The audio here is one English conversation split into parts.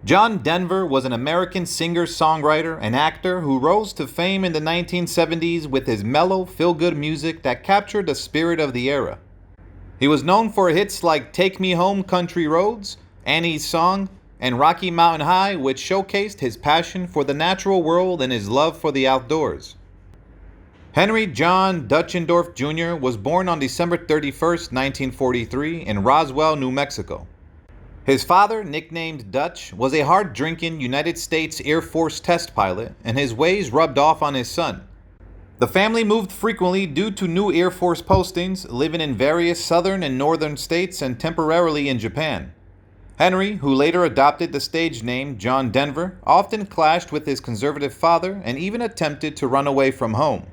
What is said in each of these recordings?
John Denver was an American singer-songwriter and actor who rose to fame in the 1970s with his mellow, feel-good music that captured the spirit of the era. He was known for hits like Take Me Home Country Roads, Annie's Song, and Rocky Mountain High, which showcased his passion for the natural world and his love for the outdoors. Henry John Deutschendorf Jr. was born on December 31st, 1943 in Roswell, New Mexico. His father, nicknamed Dutch, was a hard-drinking United States Air Force test pilot, and his ways rubbed off on his son. The family moved frequently due to new Air Force postings, living in various southern and northern states and temporarily in Japan. Henry, who later adopted the stage name John Denver, often clashed with his conservative father and even attempted to run away from home.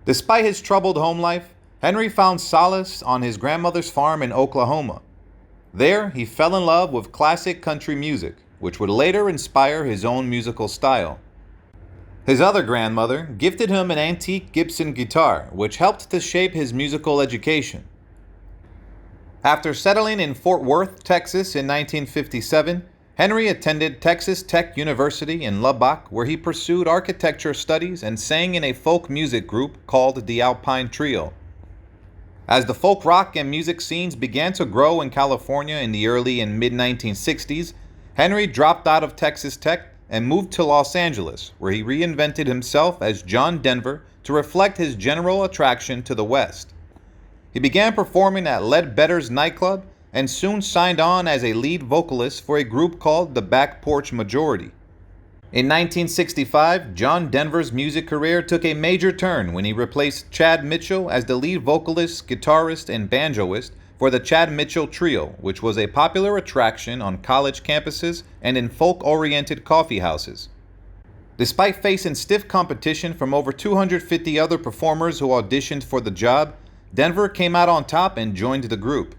Despite his troubled home life, Henry found solace on his grandmother's farm in Oklahoma. There, he fell in love with classic country music, which would later inspire his own musical style. His other grandmother gifted him an antique Gibson guitar, which helped to shape his musical education. After settling in Fort Worth, Texas in 1957, Henry attended Texas Tech University in Lubbock, where he pursued architecture studies and sang in a folk music group called the Alpine Trio. As the folk rock and music scenes began to grow in California in the early and mid-1960s, Henry dropped out of Texas Tech and moved to Los Angeles, where he reinvented himself as John Denver to reflect his general attraction to the West. He began performing at Ledbetter's nightclub and soon signed on as a lead vocalist for a group called the Back Porch Majority. In 1965, John Denver's music career took a major turn when he replaced Chad Mitchell as the lead vocalist, guitarist, and banjoist for the Chad Mitchell Trio, which was a popular attraction on college campuses and in folk-oriented coffee houses. Despite facing stiff competition from over 250 other performers who auditioned for the job, Denver came out on top and joined the group.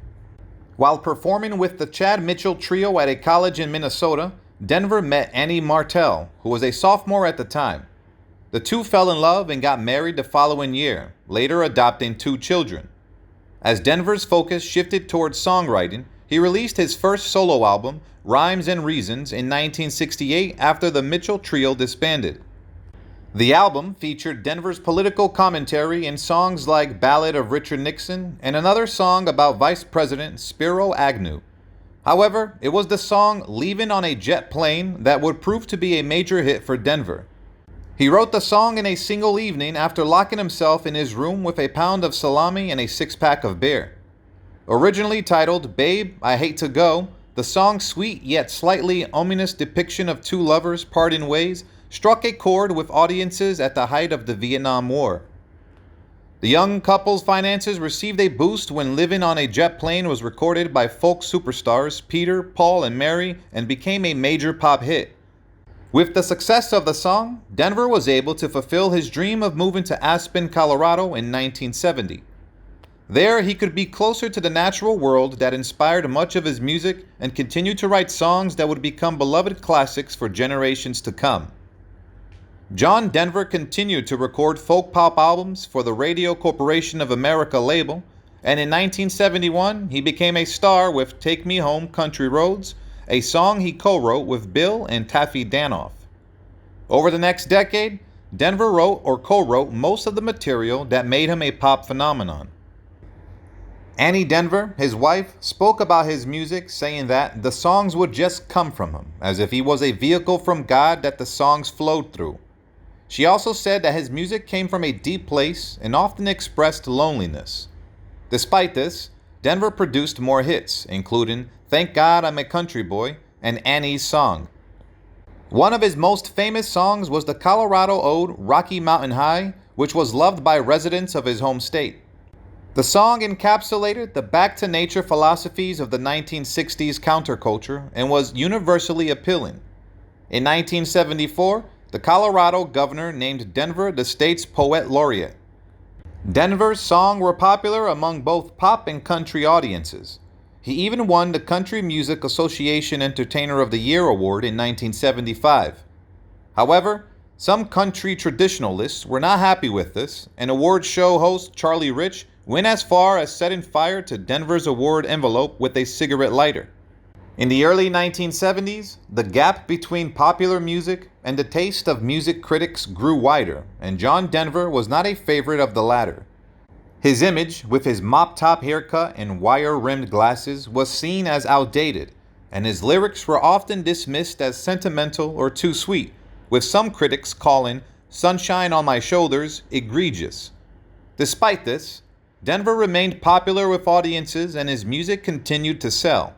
While performing with the Chad Mitchell Trio at a college in Minnesota, Denver met Annie Martell, who was a sophomore at the time. The two fell in love and got married the following year, later adopting 2 children. As Denver's focus shifted towards songwriting, he released his first solo album, Rhymes and Reasons, in 1968 after the Mitchell Trio disbanded. The album featured Denver's political commentary in songs like Ballad of Richard Nixon and another song about Vice President Spiro Agnew. However, it was the song Leavin' on a Jet Plane that would prove to be a major hit for Denver. He wrote the song in a single evening after locking himself in his room with a pound of salami and a 6-pack of beer. Originally titled Babe, I Hate to Go, the song's sweet yet slightly ominous depiction of 2 lovers parting ways struck a chord with audiences at the height of the Vietnam War. The young couple's finances received a boost when Living on a Jet Plane was recorded by folk superstars Peter, Paul, and Mary and became a major pop hit. With the success of the song, Denver was able to fulfill his dream of moving to Aspen, Colorado in 1970. There, he could be closer to the natural world that inspired much of his music and continued to write songs that would become beloved classics for generations to come. John Denver continued to record folk pop albums for the Radio Corporation of America label, and in 1971 he became a star with Take Me Home Country Roads, a song he co-wrote with Bill and Taffy Danoff. Over the next decade, Denver wrote or co-wrote most of the material that made him a pop phenomenon. Annie Denver, his wife, spoke about his music, saying that the songs would just come from him, as if he was a vehicle from God that the songs flowed through. She also said that his music came from a deep place and often expressed loneliness. Despite this, Denver produced more hits, including Thank God I'm a Country Boy and Annie's Song. One of his most famous songs was the Colorado ode Rocky Mountain High, which was loved by residents of his home state. The song encapsulated the back-to-nature philosophies of the 1960s counterculture and was universally appealing. In 1974, the Colorado governor named Denver the state's poet laureate. Denver's songs were popular among both pop and country audiences. He even won the Country Music Association Entertainer of the Year award in 1975. However, some country traditionalists were not happy with this, and award show host Charlie Rich went as far as setting fire to Denver's award envelope with a cigarette lighter. In the early 1970s, the gap between popular music and the taste of music critics grew wider, and John Denver was not a favorite of the latter. His image, with his mop-top haircut and wire-rimmed glasses, was seen as outdated, and his lyrics were often dismissed as sentimental or too sweet, with some critics calling "Sunshine on My Shoulders" egregious. Despite this, Denver remained popular with audiences and his music continued to sell.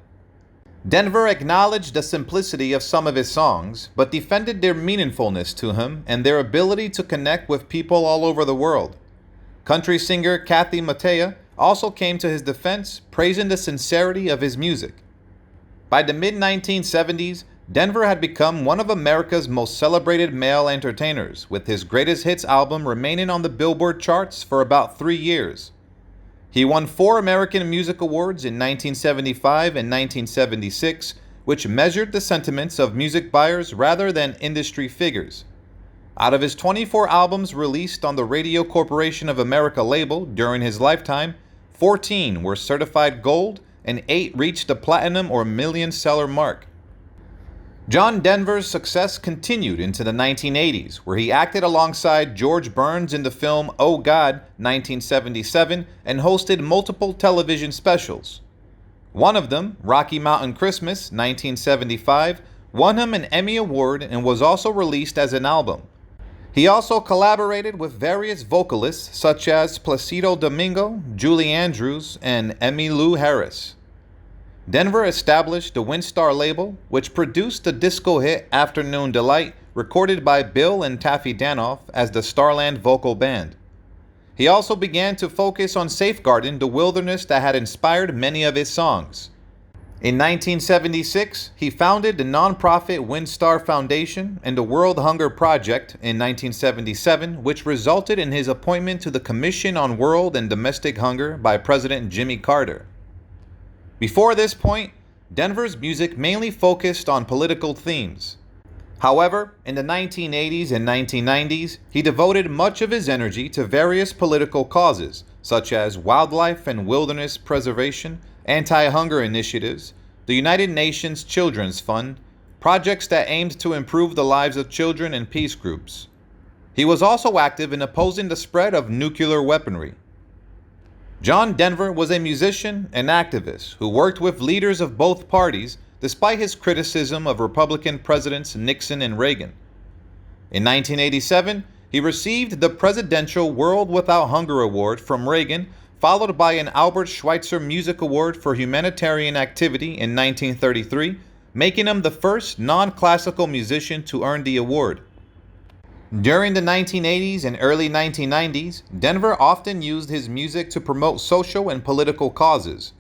Denver acknowledged the simplicity of some of his songs, but defended their meaningfulness to him and their ability to connect with people all over the world. Country singer Kathy Mattea also came to his defense, praising the sincerity of his music. By the mid-1970s, Denver had become one of America's most celebrated male entertainers, with his greatest hits album remaining on the Billboard charts for about 3 years. He won 4 American Music Awards in 1975 and 1976, which measured the sentiments of music buyers rather than industry figures. Out of his 24 albums released on the Radio Corporation of America label during his lifetime, 14 were certified gold and 8 reached the platinum or million seller mark. John Denver's success continued into the 1980s, where he acted alongside George Burns in the film Oh God, 1977, and hosted multiple television specials. One of them, Rocky Mountain Christmas, 1975, won him an Emmy Award and was also released as an album. He also collaborated with various vocalists such as Placido Domingo, Julie Andrews, and Emmylou Harris. Denver established the Windstar label, which produced the disco hit Afternoon Delight, recorded by Bill and Taffy Danoff as the Starland Vocal Band. He also began to focus on safeguarding the wilderness that had inspired many of his songs. In 1976, he founded the nonprofit Windstar Foundation and the World Hunger Project in 1977, which resulted in his appointment to the Commission on World and Domestic Hunger by President Jimmy Carter. Before this point, Denver's music mainly focused on political themes. However, in the 1980s and 1990s, he devoted much of his energy to various political causes, such as wildlife and wilderness preservation, anti-hunger initiatives, the United Nations Children's Fund, projects that aimed to improve the lives of children and peace groups. He was also active in opposing the spread of nuclear weaponry. John Denver was a musician and activist who worked with leaders of both parties despite his criticism of Republican presidents Nixon and Reagan. In 1987, he received the Presidential World Without Hunger Award from Reagan, followed by an Albert Schweitzer Music Award for humanitarian activity in 1933, making him the first non-classical musician to earn the award. During the 1980s and early 1990s, Denver often used his music to promote social and political causes.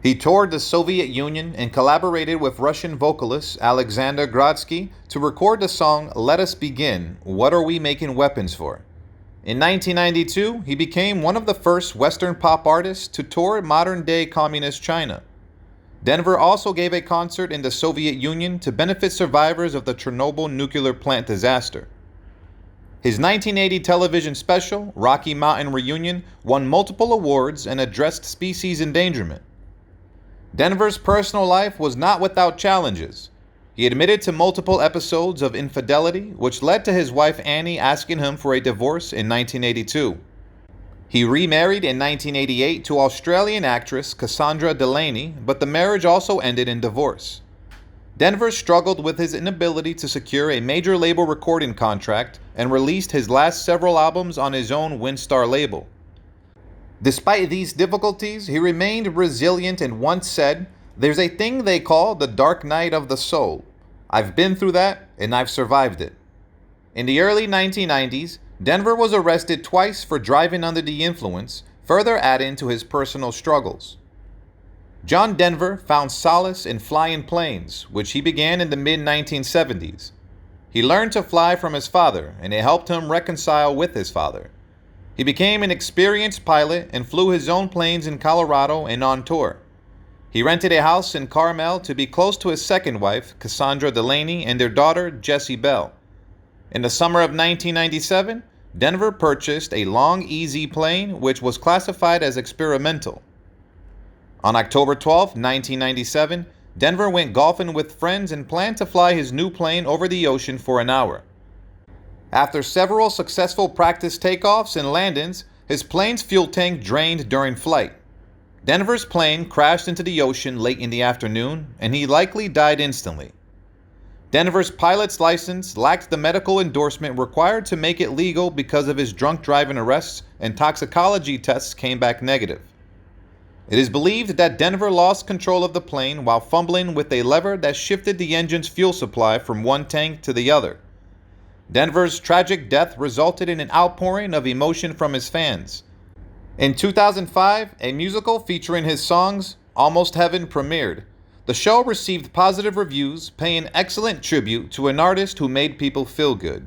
He toured the Soviet Union and collaborated with Russian vocalist Alexander Grodsky to record the song Let Us Begin, What Are We Making Weapons For? In 1992, he became one of the first Western pop artists to tour modern-day communist China. Denver also gave a concert in the Soviet Union to benefit survivors of the Chernobyl nuclear plant disaster. His 1980 television special, Rocky Mountain Reunion, won multiple awards and addressed species endangerment. Denver's personal life was not without challenges. He admitted to multiple episodes of infidelity, which led to his wife Annie asking him for a divorce in 1982. He remarried in 1988 to Australian actress Cassandra Delaney, but the marriage also ended in divorce. Denver struggled with his inability to secure a major label recording contract and released his last several albums on his own Windstar label. Despite these difficulties, he remained resilient and once said, "There's a thing they call the dark night of the soul. I've been through that and I've survived it." In the early 1990s, Denver was arrested twice for driving under the influence, further adding to his personal struggles. John Denver found solace in flying planes, which he began in the mid-1970s. He learned to fly from his father, and it helped him reconcile with his father. He became an experienced pilot and flew his own planes in Colorado and on tour. He rented a house in Carmel to be close to his second wife, Cassandra Delaney, and their daughter, Jessie Bell. In the summer of 1997, Denver purchased a Long EZ plane, which was classified as experimental. On October 12, 1997, Denver went golfing with friends and planned to fly his new plane over the ocean for an hour. After several successful practice takeoffs and landings, his plane's fuel tank drained during flight. Denver's plane crashed into the ocean late in the afternoon, and he likely died instantly. Denver's pilot's license lacked the medical endorsement required to make it legal because of his drunk driving arrests, and toxicology tests came back negative. It is believed that Denver lost control of the plane while fumbling with a lever that shifted the engine's fuel supply from one tank to the other. Denver's tragic death resulted in an outpouring of emotion from his fans. In 2005, a musical featuring his songs, Almost Heaven, premiered. The show received positive reviews, paying excellent tribute to an artist who made people feel good.